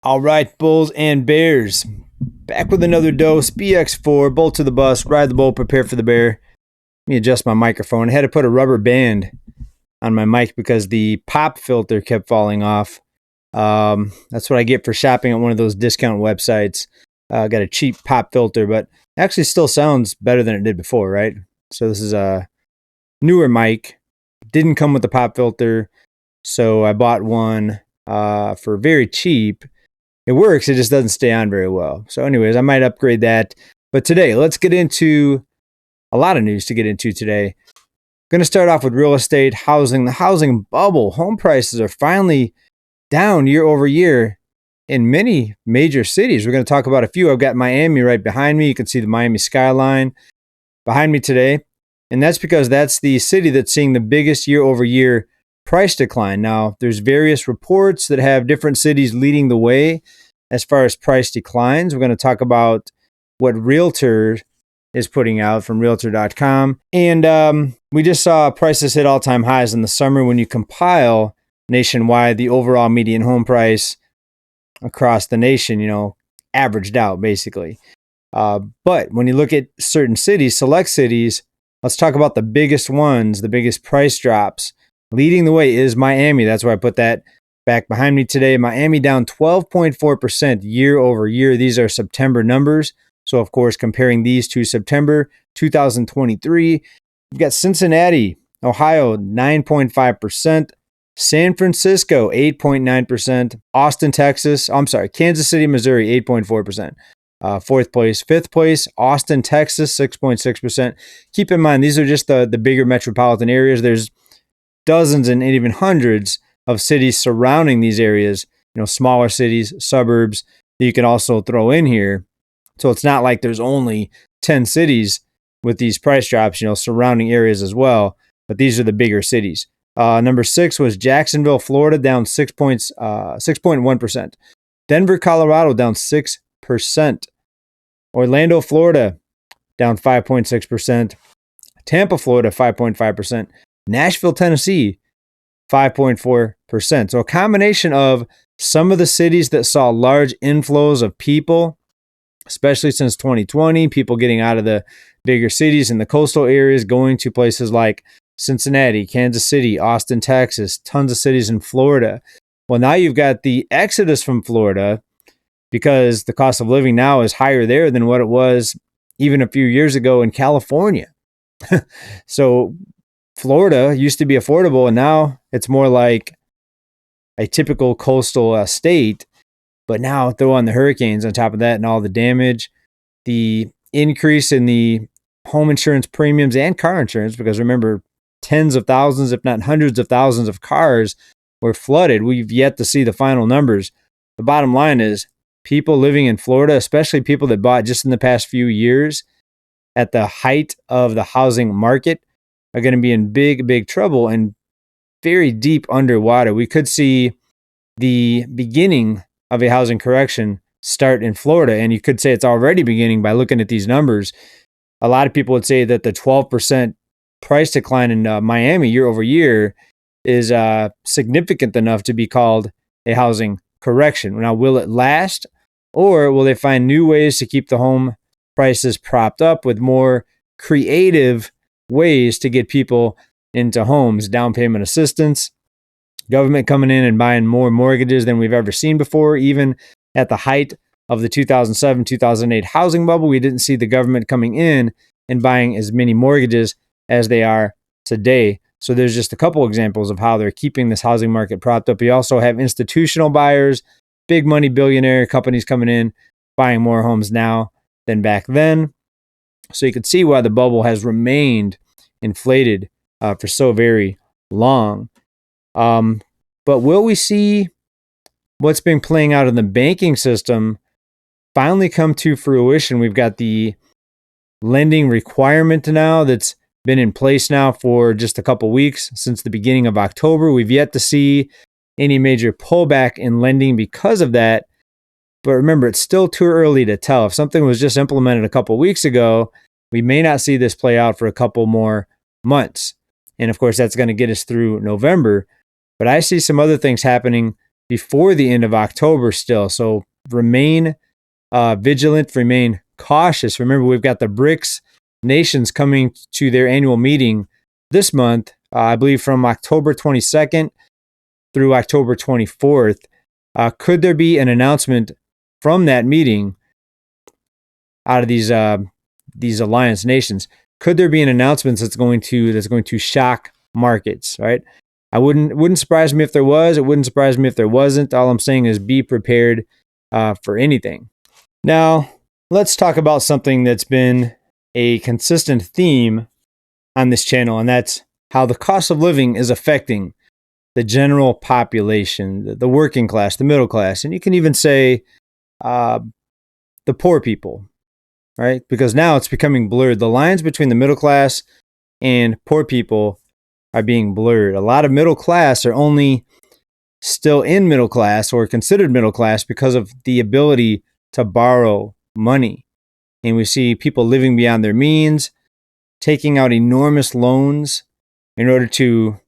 All right, Bulls and Bears. Back with another dose. BX4, bolt to the bus, ride the bull, prepare for the bear. Let me adjust my microphone. I had to put a rubber band on my mic because the pop filter kept falling off. That's what I get for shopping at one of those discount websites. Got a cheap pop filter, but actually still sounds better than it did before, right? So this is a newer mic. Didn't come with the pop filter, so I bought one for very cheap. It works, it just doesn't stay on very well. So anyways, I might upgrade that. But today, let's get into a lot of news to get into today. I'm going to start off with real estate, housing, the housing bubble. Home prices are finally down year over year in many major cities. We're going to talk about a few. I've got Miami right behind me. You can see the Miami skyline behind me today. And that's because that's the city that's seeing the biggest year over year price decline. Now, there's various reports that have different cities leading the way as far as price declines. We're going to talk about what Realtor is putting out from Realtor.com. And we just saw prices hit all-time highs in the summer when you compile nationwide the overall median home price across the nation, averaged out basically. But when you look at certain cities, select cities, let's talk about the biggest ones, the biggest price drops. Leading the way is Miami. That's why I put that back behind me today. Miami down 12.4% year over year. These are September numbers. So, of course, comparing these to September 2023, we've got Cincinnati, Ohio, 9.5%. San Francisco, 8.9%. Austin, Kansas City, Missouri, 8.4%. Fourth place. Fifth place, Austin, Texas, 6.6%. Keep in mind, these are just the bigger metropolitan areas. There's dozens and even hundreds of cities surrounding these areas, smaller cities, suburbs that you can also throw in here. So it's not like there's only 10 cities with these price drops, surrounding areas as well. But these are the bigger cities. Number 6 was Jacksonville, Florida, down 6.1%. Denver, Colorado, down 6%. Orlando, Florida, down 5.6%. Tampa, Florida, 5.5%. Nashville, Tennessee, 5.4%. So a combination of some of the cities that saw large inflows of people, especially since 2020, people getting out of the bigger cities in the coastal areas, going to places like Cincinnati, Kansas City, Austin, Texas, tons of cities in Florida. Well, now you've got the exodus from Florida because the cost of living now is higher there than what it was even a few years ago in California. So Florida used to be affordable, and now it's more like a typical coastal state. But now throw on the hurricanes on top of that and all the damage, the increase in the home insurance premiums and car insurance, because remember, tens of thousands, if not hundreds of thousands of cars were flooded. We've yet to see the final numbers. The bottom line is people living in Florida, especially people that bought just in the past few years at the height of the housing market, are going to be in big, big trouble and very deep underwater. We could see the beginning of a housing correction start in Florida, and you could say it's already beginning by looking at these numbers. A lot of people would say that the 12% price decline in Miami year over year is significant enough to be called a housing correction. Now, will it last, or will they find new ways to keep the home prices propped up with more creative ways to get people into homes? Down payment assistance, government coming in and buying more mortgages than we've ever seen before. Even at the height of the 2007-2008 housing bubble, we didn't see the government coming in and buying as many mortgages as they are today. So there's just a couple examples of how they're keeping this housing market propped up. You also have institutional buyers, big money billionaire companies coming in, buying more homes now than back then. So you can see why the bubble has remained inflated for so very long. But will we see what's been playing out in the banking system finally come to fruition? We've got the lending requirement now that's been in place now for just a couple weeks, since the beginning of October. We've yet to see any major pullback in lending because of that. But remember, it's still too early to tell. If something was just implemented a couple weeks ago, we may not see this play out for a couple more months. And of course, that's going to get us through November. But I see some other things happening before the end of October still. So remain vigilant, remain cautious. Remember, we've got the BRICS nations coming to their annual meeting this month, I believe from October 22nd through October 24th. Could there be an announcement from that meeting out of these alliance nations? Could there be an announcement that's going to shock markets, right? I wouldn't surprise me if there was. It wouldn't surprise me if there wasn't. All I'm saying is be prepared for anything. Now, let's talk about something that's been a consistent theme on this channel, and that's how the cost of living is affecting the general population, the working class, the middle class, and you can even say the poor people, right? Because now it's becoming blurred. The lines between the middle class and poor people are being blurred. A lot of middle class are only still in middle class or considered middle class because of the ability to borrow money. And we see people living beyond their means, taking out enormous loans in order to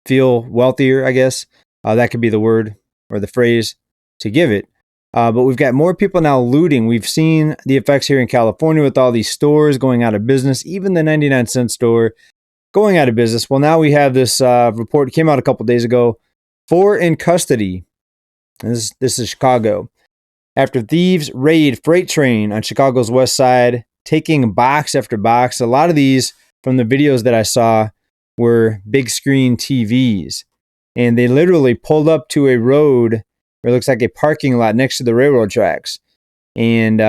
feel wealthier, I guess. That could be the word or the phrase to give it. But we've got more people now looting. We've seen the effects here in California with all these stores going out of business, even the 99-cent store going out of business. Well, now we have this report that came out a couple days ago. 4 in custody. This is Chicago. After thieves raid freight train on Chicago's west side, taking box after box. A lot of these from the videos that I saw were big screen TVs. And they literally pulled up to a road where it looks like a parking lot next to the railroad tracks. And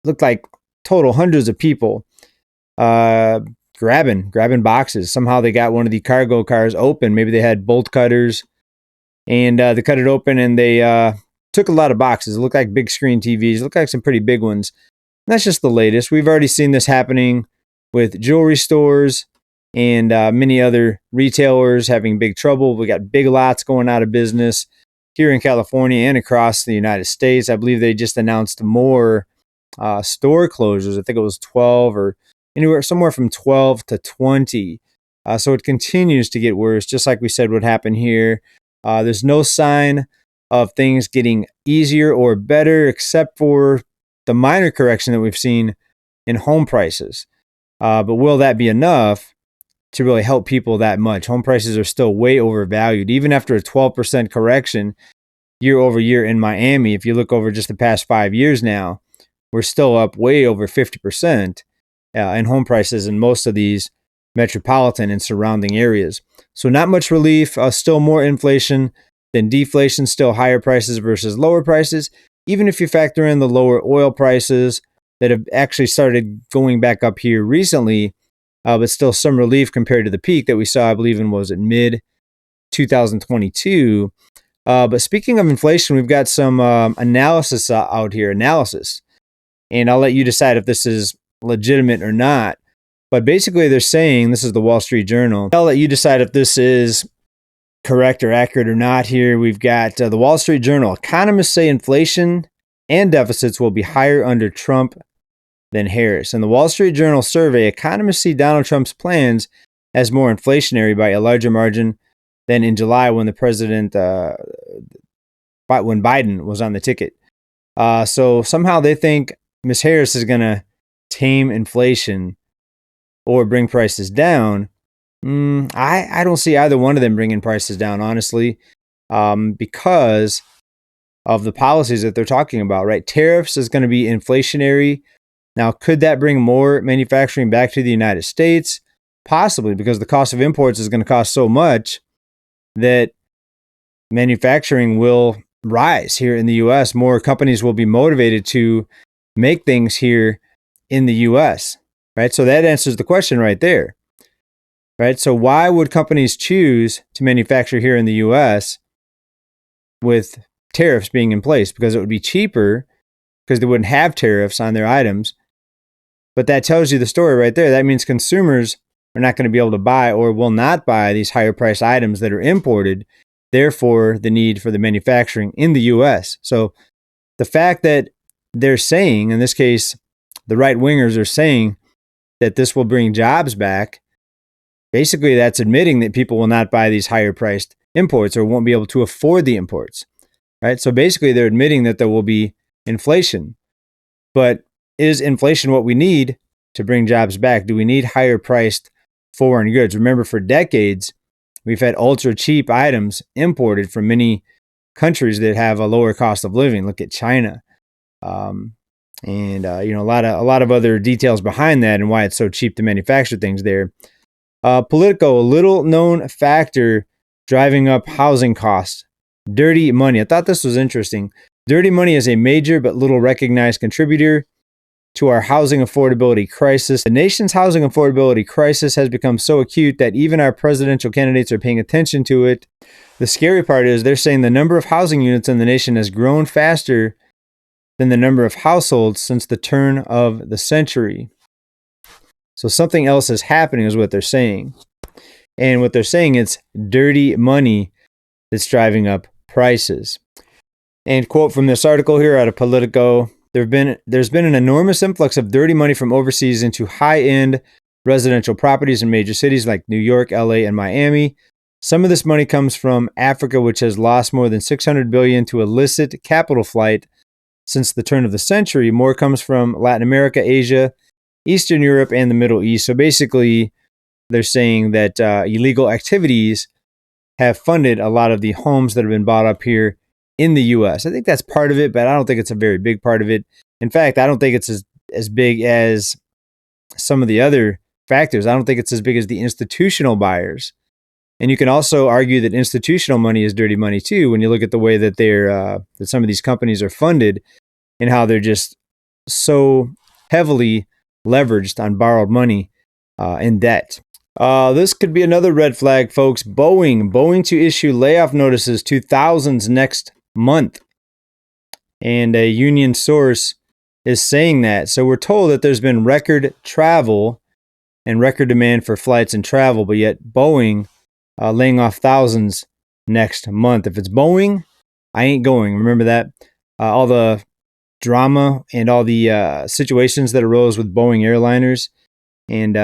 looked like total hundreds of people grabbing boxes. Somehow they got one of the cargo cars open. Maybe they had bolt cutters. And they cut it open and they took a lot of boxes. It looked like big screen TVs. It looked like some pretty big ones. And that's just the latest. We've already seen this happening with jewelry stores and many other retailers having big trouble. We got Big Lots going out of business here in California and across the United States. I believe they just announced more store closures. I think it was 12 or anywhere, somewhere from 12 to 20. So it continues to get worse, just like we said would happen here. There's no sign of things getting easier or better, except for the minor correction that we've seen in home prices. But will that be enough to really help people that much? Home prices are still way overvalued. Even after a 12% correction year over year in Miami, if you look over just the past 5 years now, we're still up way over 50% in home prices in most of these metropolitan and surrounding areas. So not much relief, still more inflation than deflation, still higher prices versus lower prices. Even if you factor in the lower oil prices that have actually started going back up here recently, but still some relief compared to the peak that we saw, I believe, in mid 2022. But speaking of inflation, we've got some analysis out here, and I'll let you decide if this is legitimate or not. But basically, they're saying, this is the Wall Street Journal. I'll let you decide if this is correct or accurate or not here. We've got the Wall Street Journal. Economists say inflation and deficits will be higher under Trump than Harris. In the Wall Street Journal survey, economists see Donald Trump's plans as more inflationary by a larger margin than in July when when Biden was on the ticket. So somehow they think Ms. Harris is going to tame inflation or bring prices down. I don't see either one of them bringing prices down, honestly, because of the policies that they're talking about, right? Tariffs is going to be inflationary. Now, could that bring more manufacturing back to the United States? Possibly, because the cost of imports is going to cost so much that manufacturing will rise here in the U.S. More companies will be motivated to make things here in the U.S., right? So that answers the question right there, right? So why would companies choose to manufacture here in the U.S. with tariffs being in place? Because it would be cheaper because they wouldn't have tariffs on their items. But that tells you the story right there. That means consumers are not going to be able to buy or will not buy these higher priced items that are imported. Therefore, the need for the manufacturing in the U.S. So the fact that they're saying, in this case, the right wingers are saying that this will bring jobs back, basically that's admitting that people will not buy these higher priced imports or won't be able to afford the imports, right? So basically, they're admitting that there will be inflation. But is inflation what we need to bring jobs back? Do we need higher priced foreign goods? Remember, for decades, we've had ultra cheap items imported from many countries that have a lower cost of living. Look at China, and a lot of other details behind that and why it's so cheap to manufacture things there. Politico, a little known factor driving up housing costs. Dirty money. I thought this was interesting. Dirty money is a major but little recognized contributor to our housing affordability crisis. The nation's housing affordability crisis has become so acute that even our presidential candidates are paying attention to it. The scary part is they're saying the number of housing units in the nation has grown faster than the number of households since the turn of the century. So something else is happening is what they're saying. And what they're saying is dirty money that's driving up prices. And quote from this article here out of Politico, there's been an enormous influx of dirty money from overseas into high-end residential properties in major cities like New York, LA, and Miami. Some of this money comes from Africa, which has lost more than $600 billion to illicit capital flight since the turn of the century. More comes from Latin America, Asia, Eastern Europe, and the Middle East. So basically, they're saying that illegal activities have funded a lot of the homes that have been bought up here in the U.S. I think that's part of it, but I don't think it's a very big part of it. In fact, I don't think it's as big as some of the other factors. I don't think it's as big as the institutional buyers. And you can also argue that institutional money is dirty money too, when you look at the way that that some of these companies are funded and how they're just so heavily leveraged on borrowed money and debt. This could be another red flag, folks. Boeing to issue layoff notices to thousands next month. And a union source is saying that. So we're told that there's been record travel and record demand for flights and travel, but yet Boeing laying off thousands next month. If it's Boeing, I ain't going. Remember that? All the drama and all the situations that arose with Boeing airliners and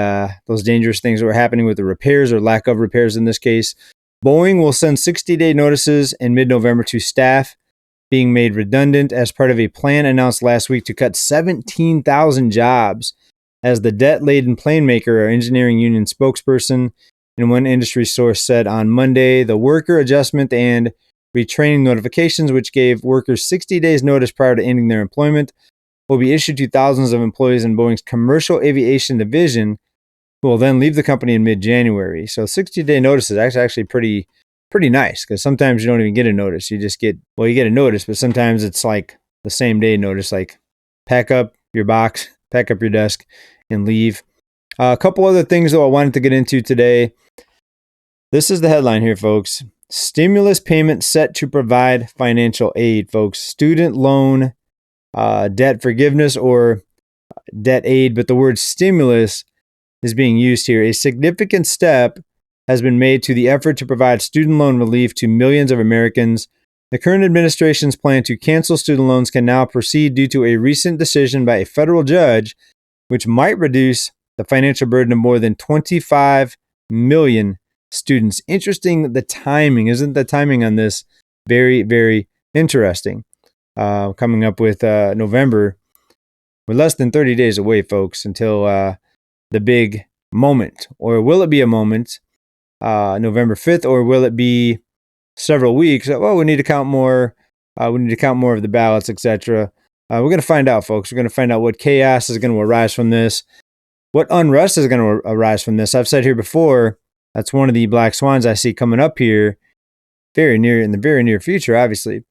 those dangerous things that were happening with the repairs or lack of repairs in this case. Boeing will send 60-day notices in mid-November to staff being made redundant as part of a plan announced last week to cut 17,000 jobs, as the debt-laden plane maker or engineering union spokesperson in one industry source said on Monday. The worker adjustment and retraining notifications, which gave workers 60 days notice prior to ending their employment, will be issued to thousands of employees in Boeing's commercial aviation division, who will then leave the company in mid-January. So 60-day notice is actually pretty nice, because sometimes you don't even get a notice. You just get a notice, but sometimes it's like the same day notice, like pack up your box, pack up your desk, and leave. A couple other things, though, I wanted to get into today. This is the headline here, folks. Stimulus payment set to provide financial aid, folks. Student loan debt forgiveness or debt aid, but the word stimulus is being used here. A significant step has been made to the effort to provide student loan relief to millions of Americans. The current administration's plan to cancel student loans can now proceed due to a recent decision by a federal judge, which might reduce the financial burden of more than 25 million students. Interesting, the timing. Isn't the timing on this very, very interesting? Coming up with November. We're less than 30 days away, folks, until the big moment. Or will it be a moment, November 5th, or will it be several weeks? Well, we need to count more. We need to count more of the ballots, etc. We're going to find out, folks. We're going to find out what chaos is going to arise from this, what unrest is going to arise from this. I've said here before, that's one of the black swans I see coming up here in the very near future, obviously,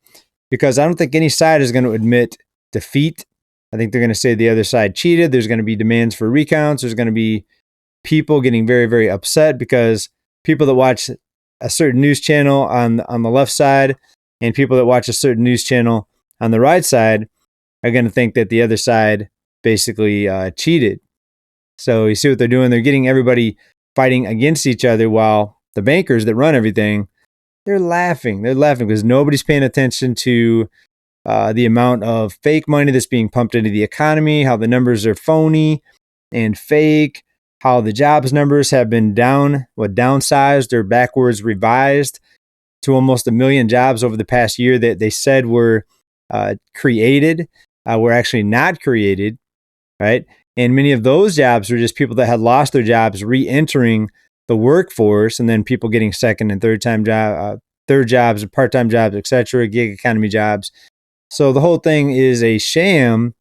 because I don't think any side is going to admit defeat. I think they're going to say the other side cheated. There's going to be demands for recounts. There's going to be people getting very, very upset because people that watch a certain news channel on the left side and people that watch a certain news channel on the right side are going to think that the other side basically cheated. So you see what they're doing? They're getting everybody fighting against each other, while the bankers that run everything, they're laughing. They're laughing because nobody's paying attention to the amount of fake money that's being pumped into the economy, how the numbers are phony and fake, how the jobs numbers have been downsized or backwards revised to almost 1 million jobs over the past year that they said were created, were actually not created, right? And many of those jobs were just people that had lost their jobs re-entering the workforce, and then people getting second and third jobs, part-time jobs, etc., gig economy jobs. So the whole thing is a sham,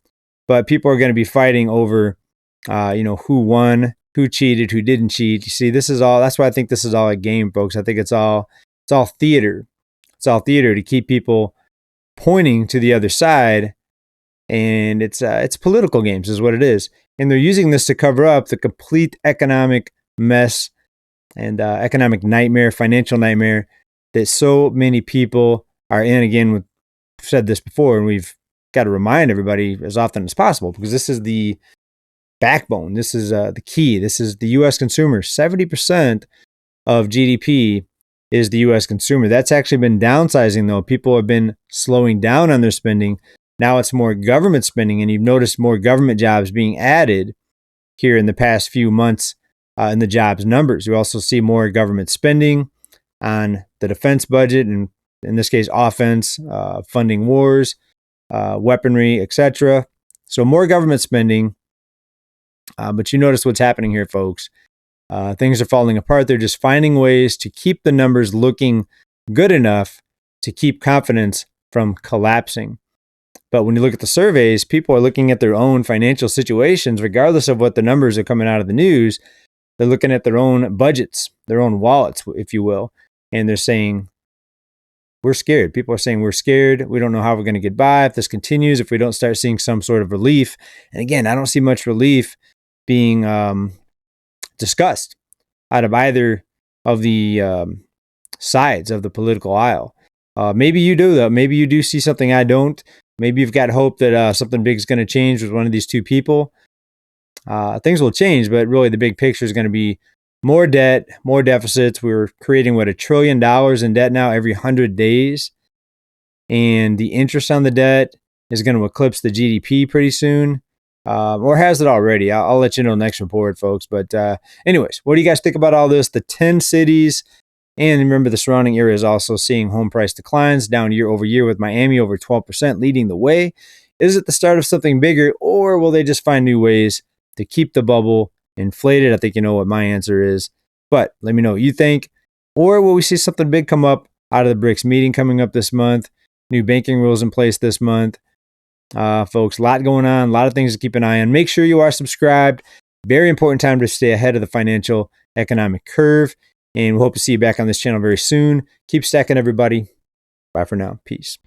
but people are going to be fighting over, who won, who cheated, who didn't cheat. You see, this is all. That's why I think this is all a game, folks. I think it's all theater. It's all theater to keep people pointing to the other side, and it's political games, is what it is. And they're using this to cover up the complete economic mess and economic nightmare, financial nightmare that so many people are in. Again, we've said this before, and we've got to remind everybody as often as possible, because this is the backbone. This is the key. This is the U.S. consumer. 70% of GDP is the U.S. consumer. That's actually been downsizing, though. People have been slowing down on their spending. Now it's more government spending, and you've noticed more government jobs being added here in the past few months in the jobs numbers. You also see more government spending on the defense budget, and in this case, offense, funding wars, weaponry, etc. So more government spending. But you notice what's happening here, folks. Things are falling apart. They're just finding ways to keep the numbers looking good enough to keep confidence from collapsing. But when you look at the surveys, people are looking at their own financial situations, regardless of what the numbers are coming out of the news. They're looking at their own budgets, their own wallets, if you will. And they're saying, we're scared. People are saying, we're scared. We don't know how we're going to get by if this continues, if we don't start seeing some sort of relief. And again, I don't see much relief being discussed out of either of the sides of the political aisle. Maybe you do, though. Maybe you do see something I don't. Maybe you've got hope that something big is going to change with one of these two people. Things will change, but really the big picture is going to be more debt, more deficits. We're creating, $1 trillion in debt now every 100 days. And the interest on the debt is going to eclipse the GDP pretty soon. Or has it already? I'll let you know next report, folks. But anyways, what do you guys think about all this? The 10 cities, and remember the surrounding areas also seeing home price declines down year over year, with Miami over 12% leading the way. Is it the start of something bigger, or will they just find new ways to keep the bubble inflated? I think you know what my answer is. But let me know what you think. Or will we see something big come up out of the BRICS meeting coming up this month? New banking rules in place this month. Folks, a lot going on, a lot of things to keep an eye on. Make sure you are subscribed. Very important time to stay ahead of the financial economic curve. And we hope to see you back on this channel very soon. Keep stacking, everybody. Bye for now. Peace.